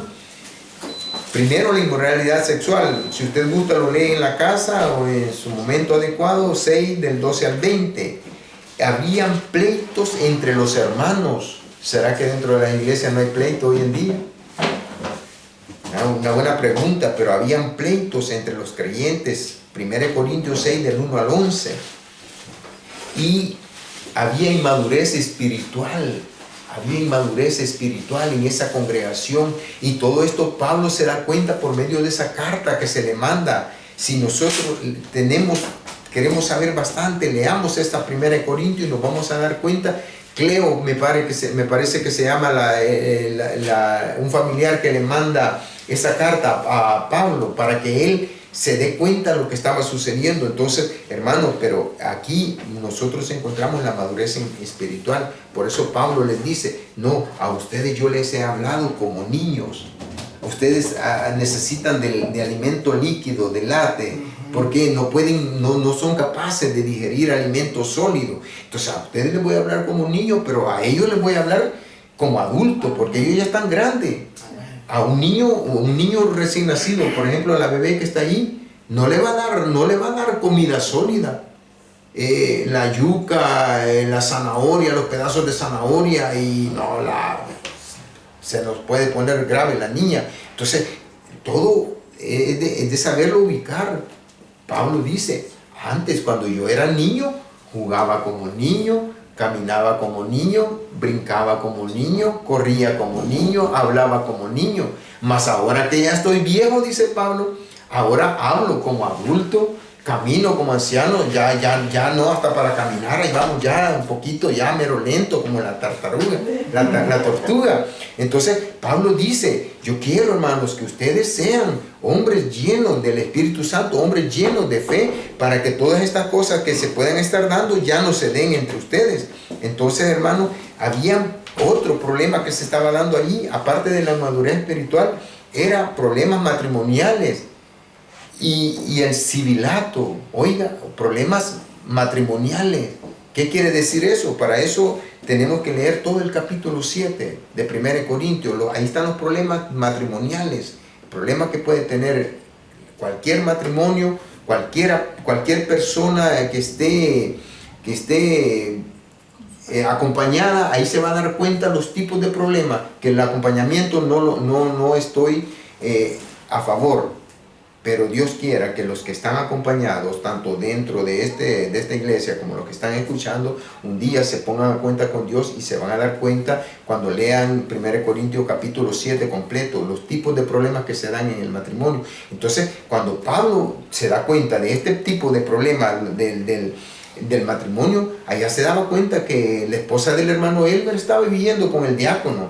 Primero, la inmoralidad sexual. Si usted gusta, lo lee en la casa o en su momento adecuado, 6 del 12 al 20. Habían pleitos entre los hermanos. ¿Será que dentro de la iglesia no hay pleito hoy en día? Una buena pregunta, pero habían pleitos entre los creyentes. 1 Corintios 6 del 1 al 11. Y había inmadurez espiritual. Había inmadurez espiritual en esa congregación, y todo esto Pablo se da cuenta por medio de esa carta que se le manda. Si nosotros queremos saber bastante, leamos esta 1 Corintios y nos vamos a dar cuenta. Cleo, me parece que se llama un familiar que le manda esa carta a Pablo para que él se dé cuenta de lo que estaba sucediendo. Entonces, hermanos, pero aquí nosotros encontramos la madurez espiritual. Por eso Pablo les dice, no, a ustedes yo les he hablado como niños. Ustedes necesitan de alimento líquido, de late, porque no son capaces de digerir alimento sólido. Entonces, a ustedes les voy a hablar como niños, pero a ellos les voy a hablar como adultos, porque ellos ya están grandes. A un niño recién nacido, por ejemplo, a la bebé que está ahí, no le va a dar comida sólida. La yuca, la zanahoria, los pedazos de zanahoria, y se nos puede poner grave la niña. Entonces, todo es de saberlo ubicar. Pablo dice, antes cuando yo era niño, jugaba como niño, caminaba como niño, brincaba como niño, corría como niño, hablaba como niño. Mas ahora que ya estoy viejo, dice Pablo, ahora hablo como adulto, camino como anciano, ya no hasta para caminar, ahí vamos ya un poquito, ya mero lento como la tartaruga, la tortuga. Entonces Pablo dice, yo quiero, hermanos, que ustedes sean hombres llenos del Espíritu Santo, hombres llenos de fe, para que todas estas cosas que se puedan estar dando ya no se den entre ustedes. Entonces, hermanos, había otro problema que se estaba dando allí, aparte de la madurez espiritual, era problemas matrimoniales. Y el sibilato, oiga, problemas matrimoniales. ¿Qué quiere decir eso? Para eso tenemos que leer todo el capítulo 7 de 1 Corintios. Ahí están los problemas matrimoniales, problemas que puede tener cualquier matrimonio, cualquier persona que esté acompañada. Ahí se va a dar cuenta los tipos de problemas, que el acompañamiento no estoy a favor. Pero Dios quiera que los que están acompañados, tanto dentro de esta iglesia como los que están escuchando, un día se pongan a cuenta con Dios y se van a dar cuenta cuando lean 1 Corintios capítulo 7 completo, los tipos de problemas que se dan en el matrimonio. Entonces, cuando Pablo se da cuenta de este tipo de problema del matrimonio, allá se daba cuenta que la esposa del hermano Elber estaba viviendo con el diácono,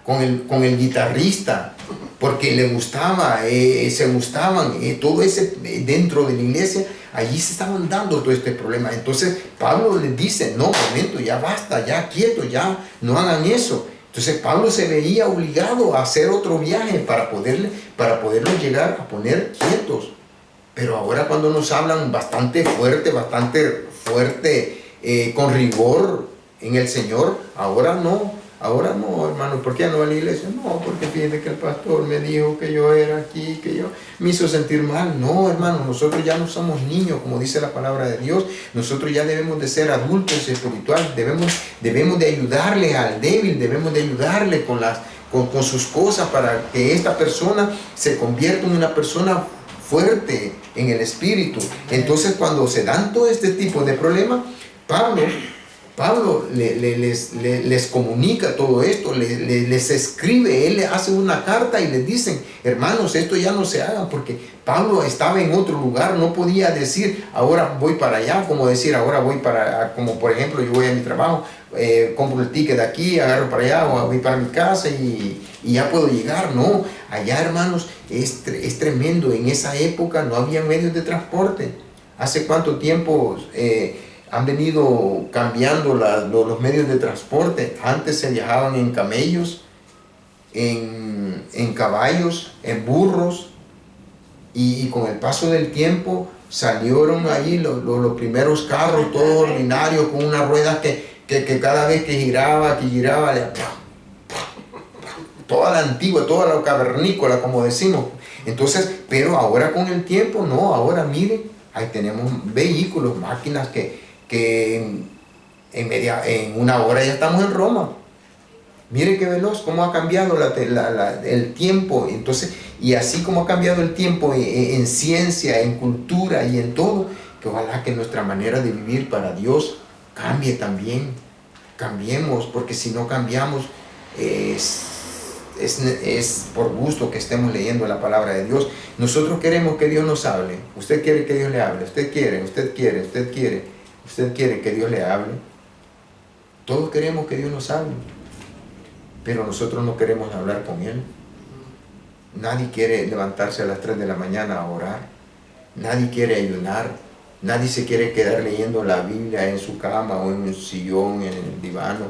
con el guitarrista, porque le gustaba, se gustaban, todo ese dentro de la iglesia, allí se estaban dando todo este problema. Entonces Pablo les dice, no, momento, ya basta, ya quieto, ya no hagan eso. Entonces Pablo se veía obligado a hacer otro viaje para poderlos llegar a poner quietos. Pero ahora cuando nos hablan bastante fuerte, con rigor en el Señor, ahora no, hermano. ¿Por qué no va a la iglesia? No, porque fíjate que el pastor me dijo que yo era aquí, que yo me hizo sentir mal. No, hermano, nosotros ya no somos niños, como dice la palabra de Dios. Nosotros ya debemos de ser adultos espirituales, debemos de ayudarle al débil, debemos de ayudarle con sus cosas para que esta persona se convierta en una persona fuerte en el espíritu. Entonces, cuando se dan todo este tipo de problemas, Pablo les comunica todo esto, les escribe, él hace una carta y les dicen, hermanos, esto ya no se haga, porque Pablo estaba en otro lugar, no podía decir, ahora voy para allá, como decir, ahora voy para, como por ejemplo, yo voy a mi trabajo, compro el ticket de aquí, agarro para allá, o voy para mi casa y ya puedo llegar. No, allá, hermanos, es tremendo. En esa época no había medios de transporte. ¿Hace cuánto tiempo han venido cambiando los medios de transporte? Antes se viajaban en camellos, en caballos, en burros, y con el paso del tiempo salieron ahí los primeros carros, todos ordinarios, con una rueda que cada vez que giraba, toda la antigua, toda la cavernícola, como decimos. Entonces, pero ahora con el tiempo, no, ahora mire, ahí tenemos vehículos, máquinas que en una hora ya estamos en Roma. Mire qué veloz, cómo ha cambiado el tiempo. Entonces, y así como ha cambiado el tiempo en ciencia, en cultura y en todo, que ojalá que nuestra manera de vivir para Dios cambie también. Cambiemos, porque si no cambiamos, es por gusto que estemos leyendo la palabra de Dios. Nosotros queremos que Dios nos hable. Usted quiere que Dios le hable. Usted quiere que Dios le hable. Todos queremos que Dios nos hable, pero nosotros no queremos hablar con Él. Nadie quiere levantarse a las 3 de la mañana a orar. Nadie quiere ayunar. Nadie se quiere quedar leyendo la Biblia en su cama o en un sillón, en el divano,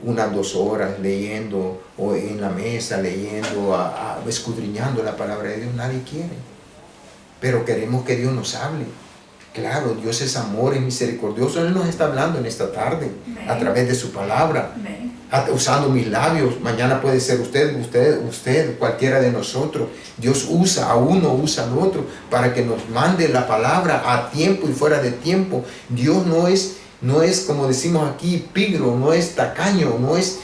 unas 2 horas leyendo, o en la mesa leyendo, escudriñando la palabra de Dios. Nadie quiere. Pero queremos que Dios nos hable. Claro, Dios es amor y misericordioso. Él nos está hablando en esta tarde a través de su palabra, usando mis labios. Mañana puede ser usted, cualquiera de nosotros. Dios usa a uno, usa al otro para que nos mande la palabra a tiempo y fuera de tiempo. Dios no es como decimos aquí, pígro, no es tacaño, no es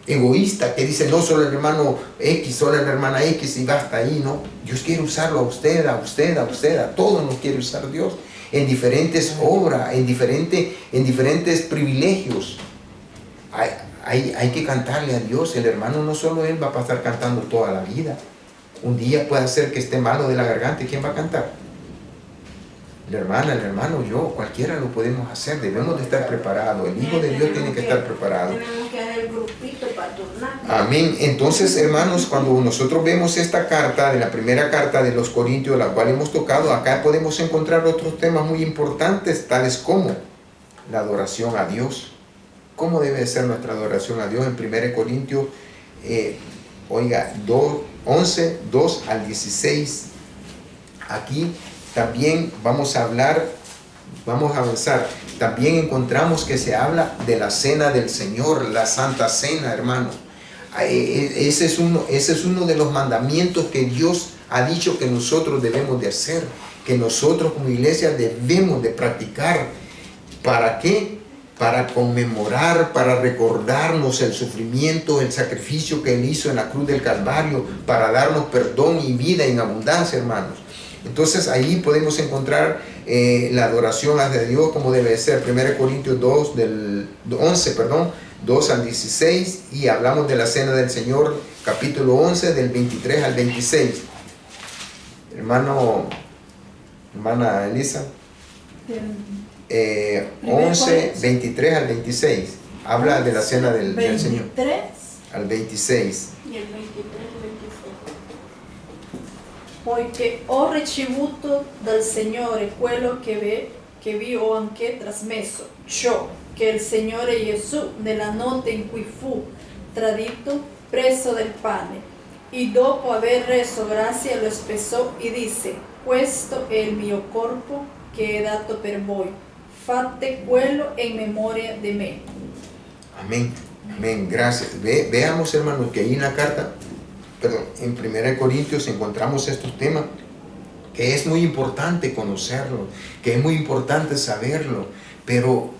egoísta, que dice no solo el hermano X, solo la hermana X y basta ahí. No, Dios quiere usarlo a usted, a todos nos quiere usar Dios en diferentes obras, en diferentes privilegios. Hay que cantarle a Dios. El hermano no solo él va a pasar cantando toda la vida. Un día puede ser que esté malo de la garganta, ¿y quién va a cantar? La hermana, el hermano, yo, cualquiera lo podemos hacer. Debemos de estar preparados. El Hijo de Dios tiene que estar preparado. Tenemos que hacer el grupito para turnar. Amén. Entonces, hermanos, cuando nosotros vemos esta carta, de la primera carta de los Corintios, la cual hemos tocado, acá podemos encontrar otros temas muy importantes, tales como la adoración a Dios. ¿Cómo debe ser nuestra adoración a Dios? En 1 Corintios, 11, 2 al 16. Aquí también vamos a avanzar. También encontramos que se habla de la cena del Señor, la Santa Cena, hermano. Ese es uno de los mandamientos que Dios ha dicho que nosotros debemos de hacer, que nosotros como iglesia debemos de practicar. ¿Para qué? para conmemorar, para recordarnos el sufrimiento, el sacrificio que Él hizo en la cruz del Calvario, para darnos perdón y vida en abundancia, hermanos. Entonces ahí podemos encontrar la adoración hacia Dios como debe ser. 1 Corintios 2, del 11, 2 al 16, y hablamos de la cena del Señor, capítulo 11, del 23 al 26. Hermana Elisa, 11, 23 al 26, habla de la cena del Señor. 23 al 26. e il 23 26. Poiché ho ricevuto dal Signore quello che vi ho anche trasmesso, ciò che il Signore Gesù, nella notte in cui fu tradito, preso del pane e dopo aver reso grazia lo spezzò e disse: questo è il mio corpo che è dato per voi, fate quello in memoria di me. Amén, amén, gracias. Veamos, hermanos, que ahí en la carta, en 1 Corintios encontramos estos temas que es muy importante conocerlo, que es muy importante saberlo, pero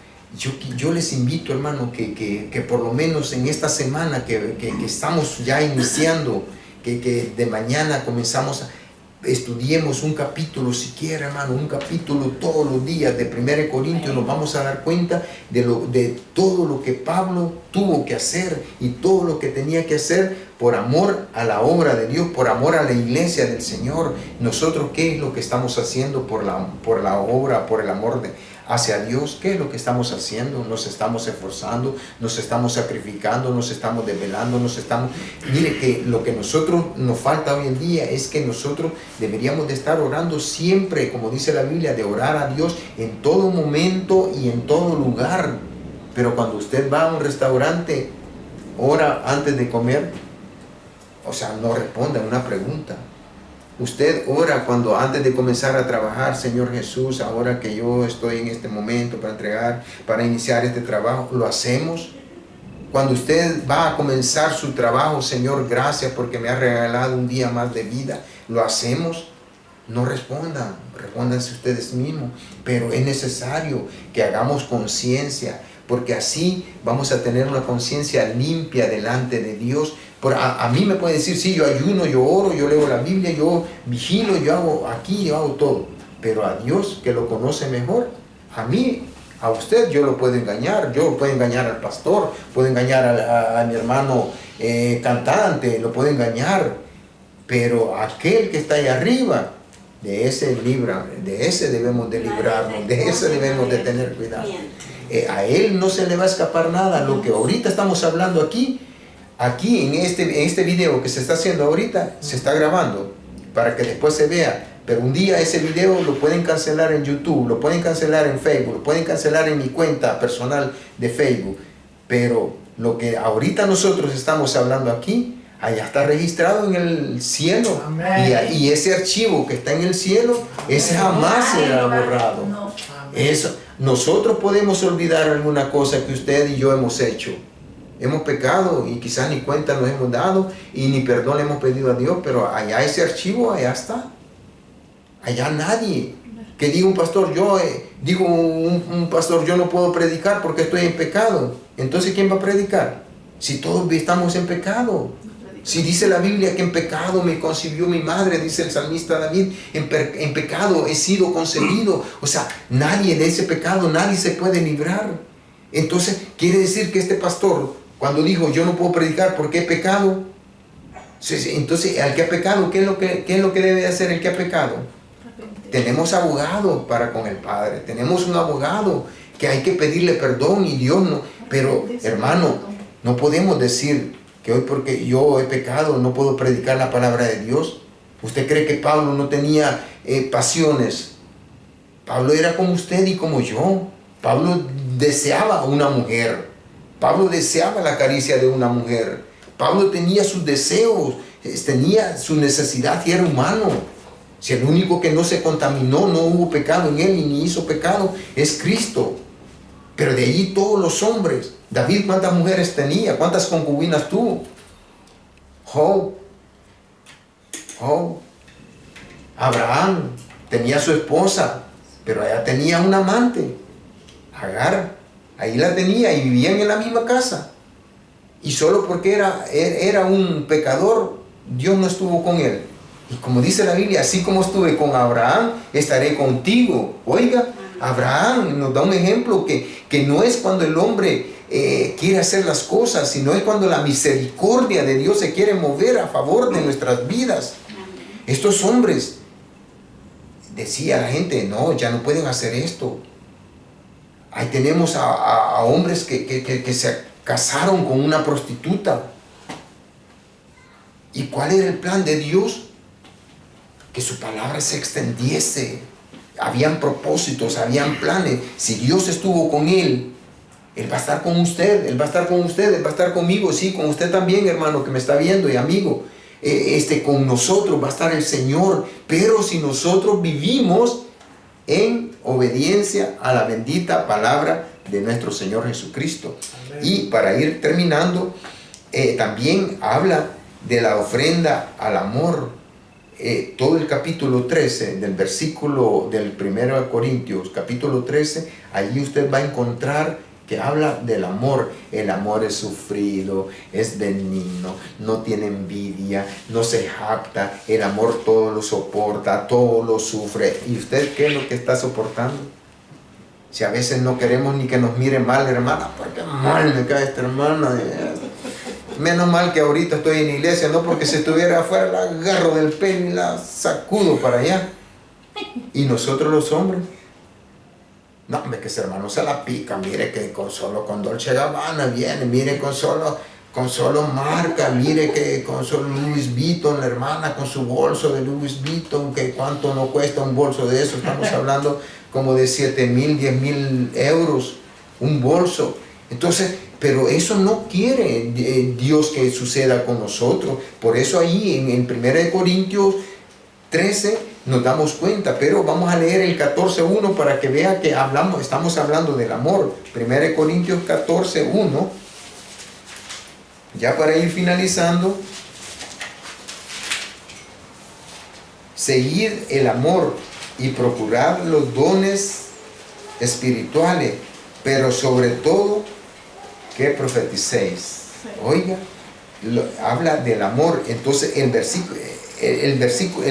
yo les invito, hermano, que por lo menos en esta semana que estamos ya iniciando, que de mañana comenzamos estudiemos un capítulo siquiera, hermano, un capítulo todos los días de 1 Corintios. Nos vamos a dar cuenta de todo lo que Pablo tuvo que hacer y todo lo que tenía que hacer por amor a la obra de Dios, por amor a la iglesia del Señor. Nosotros, ¿qué es lo que estamos haciendo por la obra, por el amor hacia Dios? ¿Qué es lo que estamos haciendo? Nos estamos esforzando, nos estamos sacrificando, nos estamos desvelando, Mire que lo que nosotros nos falta hoy en día es que nosotros deberíamos de estar orando siempre, como dice la Biblia, de orar a Dios en todo momento y en todo lugar. Pero cuando usted va a un restaurante, ora antes de comer, o sea, no responda a una pregunta. Usted ora cuando antes de comenzar a trabajar: Señor Jesús, ahora que yo estoy en este momento para iniciar este trabajo, ¿lo hacemos? Cuando usted va a comenzar su trabajo: Señor, gracias porque me ha regalado un día más de vida, ¿lo hacemos? No respondan, respóndanse ustedes mismos, pero es necesario que hagamos conciencia, porque así vamos a tener una conciencia limpia delante de Dios. A mí me puede decir: sí, yo ayuno, yo oro, yo leo la Biblia, yo vigilo, yo hago aquí, yo hago todo. Pero a Dios, que lo conoce mejor, a mí, a usted, yo lo puedo engañar. Yo puedo engañar al pastor, puedo engañar a mi hermano cantante, lo puedo engañar. Pero aquel que está ahí arriba, de ese debemos de librarnos, de ese debemos de tener cuidado. A él no se le va a escapar nada. Lo que ahorita estamos hablando aquí en este video que se está haciendo ahorita, se está grabando para que después se vea. Pero un día ese video lo pueden cancelar en YouTube, lo pueden cancelar en Facebook, lo pueden cancelar en mi cuenta personal de Facebook. Pero lo que ahorita nosotros estamos hablando aquí, allá está registrado en el cielo. Y ese archivo que está en el cielo, ese jamás será borrado. Eso, nosotros podemos olvidar alguna cosa que usted y yo hemos hecho. Hemos pecado y quizás ni cuenta nos hemos dado y ni perdón le hemos pedido a Dios, pero allá ese archivo, allá está. Allá nadie. Que diga un pastor, un pastor, yo no puedo predicar porque estoy en pecado. Entonces, ¿quién va a predicar? Si todos estamos en pecado. Si dice la Biblia que en pecado me concibió mi madre, dice el salmista David, en pecado he sido concebido. O sea, nadie de ese pecado, nadie se puede librar. Entonces, quiere decir que este pastor, cuando dijo yo no puedo predicar porque he pecado, entonces al que ha pecado, ¿qué es lo que debe hacer el que ha pecado? Tenemos abogado para con el Padre, tenemos un abogado que hay que pedirle perdón y Dios no. Pero hermano, no podemos decir que hoy porque yo he pecado no puedo predicar la palabra de Dios. ¿Usted cree que Pablo no tenía pasiones? Pablo era como usted y como yo. Pablo deseaba una mujer. Pablo deseaba la caricia de una mujer. Pablo tenía sus deseos, tenía su necesidad y era humano. Si el único que no se contaminó, no hubo pecado en él y ni hizo pecado, es Cristo. Pero de allí todos los hombres. David, ¿cuántas mujeres tenía? ¿Cuántas concubinas tuvo? Job. Abraham tenía su esposa, pero ella tenía un amante, Agar. Ahí la tenía y vivían en la misma casa. Y solo porque era un pecador, Dios no estuvo con él. Y como dice la Biblia, así como estuve con Abraham, estaré contigo. Oiga, Abraham nos da un ejemplo que no es cuando el hombre quiere hacer las cosas, sino es cuando la misericordia de Dios se quiere mover a favor de nuestras vidas. Estos hombres, decía la gente, no, ya no pueden hacer esto. Ahí tenemos a hombres que se casaron con una prostituta. ¿Y cuál era el plan de Dios? Que su palabra se extendiese. Habían propósitos, habían planes. Si Dios estuvo con él, Él va a estar con usted, Él va a estar con usted, Él va a estar conmigo, sí, con usted también, hermano, que me está viendo y amigo. Con nosotros va a estar el Señor, pero si nosotros vivimos en obediencia a la bendita palabra de nuestro Señor Jesucristo. Amén. Y para ir terminando, también habla de la ofrenda al amor. Todo el capítulo 13 del versículo del 1 Corintios, capítulo 13, allí usted va a encontrar que habla del amor. El amor es sufrido, es benigno, no tiene envidia, no se jacta. El amor todo lo soporta, todo lo sufre. ¿Y usted qué es lo que está soportando? Si a veces no queremos ni que nos mire mal, hermana, porque mal me cae esta hermana. Menos mal que ahorita estoy en la iglesia, no porque si estuviera afuera la agarro del pelo y la sacudo para allá. Y nosotros los hombres, no, hombre, que ese hermano se la pica, mire que con Dolce Gabbana viene, mire con solo marca, mire que con solo Louis Vuitton, la hermana con su bolso de Louis Vuitton, que cuánto no cuesta un bolso de eso, estamos hablando como de 7,000, 10,000 euros, un bolso. Entonces, pero eso no quiere Dios que suceda con nosotros. Por eso ahí en 1 Corintios 13 nos damos cuenta, pero vamos a leer el 14:1 para que vea que estamos hablando del amor. 1 Corintios 14:1, ya para ir finalizando. Seguid el amor y procurad los dones espirituales, pero sobre todo que profeticéis. Oiga, habla del amor. Entonces el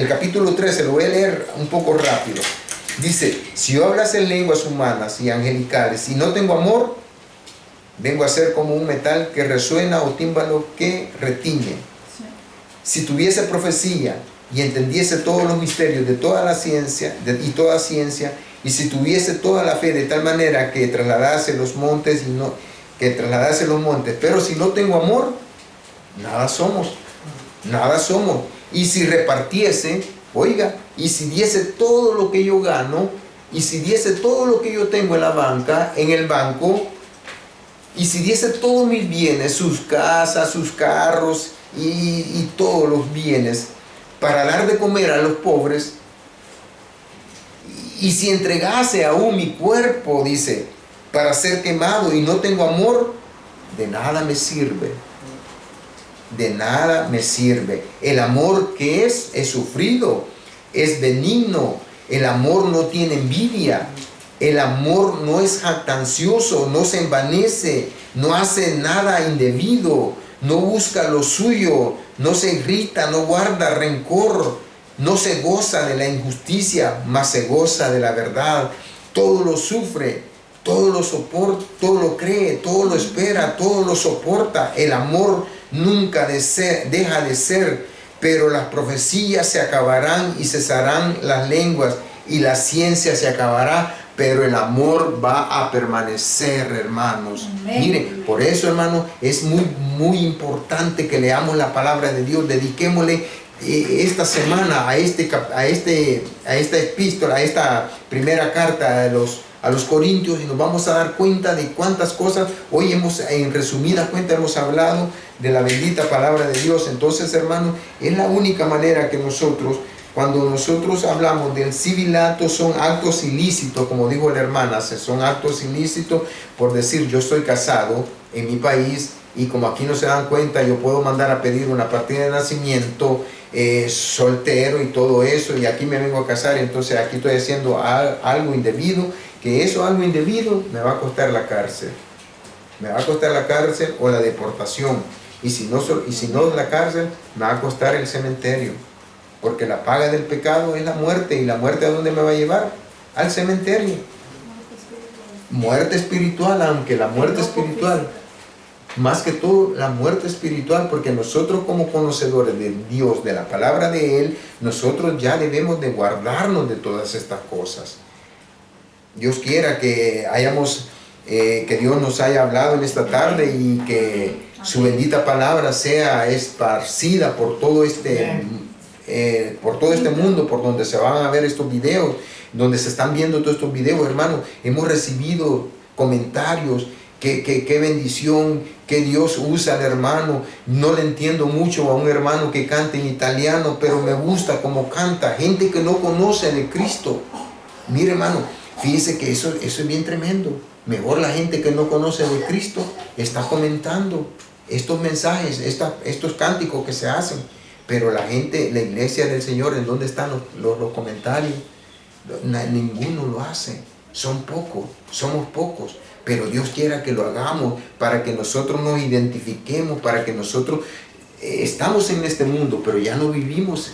capítulo 13, lo voy a leer un poco rápido. Dice: si yo hablase en lenguas humanas y angelicales y no tengo amor, vengo a ser como un metal que resuena o tímbalo que retiñe. Si tuviese profecía y entendiese todos los misterios de toda la ciencia y si tuviese toda la fe de tal manera que trasladase los montes pero si no tengo amor, nada somos. Y si repartiese, oiga, y si diese todo lo que yo gano, y si diese todo lo que yo tengo en el banco, y si diese todos mis bienes, sus casas, sus carros y todos los bienes, para dar de comer a los pobres, y si entregase aún mi cuerpo, dice, para ser quemado y no tengo amor, de nada me sirve. De nada me sirve. El amor que es sufrido, es benigno. El amor no tiene envidia. El amor no es jactancioso, no se envanece, no hace nada indebido, no busca lo suyo, no se irrita, no guarda rencor, no se goza de la injusticia, mas se goza de la verdad. Todo lo sufre, todo lo soporta, todo lo cree, todo lo espera, todo lo soporta. El amor nunca deja de ser, pero las profecías se acabarán y cesarán las lenguas y la ciencia se acabará, pero el amor va a permanecer, hermanos. Amén. Miren, por eso, hermanos, es muy importante que leamos la palabra de Dios. Dediquémosle esta semana a esta epístola, a esta primera carta a los Corintios, y nos vamos a dar cuenta de cuántas cosas hoy en resumida cuenta hemos hablado de la bendita palabra de Dios. Entonces, hermanos, es la única manera que cuando nosotros hablamos del civilato, son actos ilícitos, como dijo la hermana, son actos ilícitos por decir: yo estoy casado en mi país y como aquí no se dan cuenta, yo puedo mandar a pedir una partida de nacimiento, soltero y todo eso, y aquí me vengo a casar, entonces aquí estoy haciendo algo indebido. que eso algo indebido me va a costar la cárcel. Me va a costar la cárcel o la deportación. Y si no es la cárcel, me va a costar el cementerio. Porque la paga del pecado es la muerte. ¿Y la muerte a dónde me va a llevar? Al cementerio. Muerte espiritual, aunque la muerte espiritual, más que todo la muerte espiritual, porque nosotros como conocedores de Dios, de la palabra de Él, nosotros ya debemos de guardarnos de todas estas cosas. Dios quiera que que Dios nos haya hablado en esta tarde y que su bendita palabra sea esparcida por todo este mundo, por donde se van a ver estos videos, donde se están viendo todos estos videos, hermano. Hemos recibido comentarios, qué bendición, que Dios usa al hermano. No le entiendo mucho a un hermano que canta en italiano, pero me gusta cómo canta. Gente que no conoce de Cristo. Mire, hermano, fíjese que eso es bien tremendo. Mejor la gente que no conoce de Cristo está comentando estos mensajes, estos cánticos que se hacen. Pero la gente, la iglesia del Señor, ¿en dónde están los comentarios? Ninguno lo hace. Son pocos, somos pocos. Pero Dios quiera que lo hagamos para que nosotros nos identifiquemos, para que nosotros estamos en este mundo, pero ya no vivimos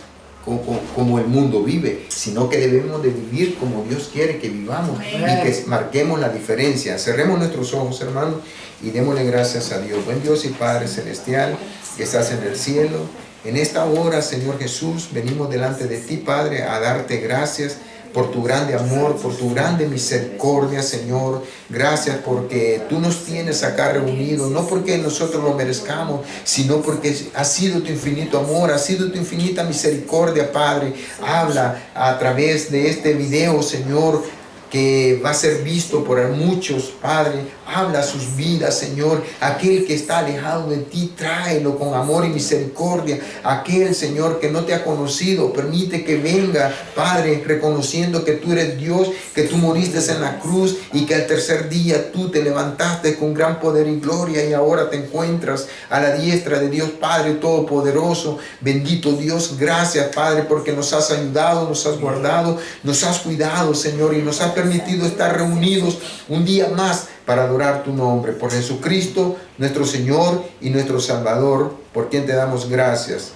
como el mundo vive, sino que debemos de vivir como Dios quiere que vivamos. Amén. Y que marquemos la diferencia. Cerremos nuestros ojos, hermanos, y démosle gracias a Dios. Buen Dios y Padre Celestial, que estás en el cielo. En esta hora, Señor Jesús, venimos delante de ti, Padre, a darte gracias por tu grande amor, por tu grande misericordia, Señor. Gracias porque tú nos tienes acá reunidos, no porque nosotros lo merezcamos, sino porque ha sido tu infinito amor, ha sido tu infinita misericordia, Padre. Habla a través de este video, Señor, que va a ser visto por muchos, Padre. Habla sus vidas, Señor. Aquel que está alejado de ti, tráelo con amor y misericordia. Aquel, Señor, que no te ha conocido, permite que venga, Padre, reconociendo que tú eres Dios, que tú moriste en la cruz y que al tercer día tú te levantaste con gran poder y gloria y ahora te encuentras a la diestra de Dios Padre Todopoderoso. Bendito Dios, gracias, Padre, porque nos has ayudado, nos has guardado, nos has cuidado, Señor, y nos has permitido estar reunidos un día más para adorar tu nombre. Por Jesucristo, nuestro Señor y nuestro Salvador, por quien te damos gracias.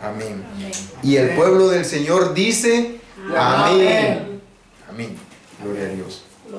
Amén. Amén. Y el pueblo del Señor dice, amén. Amén. Gloria a Dios.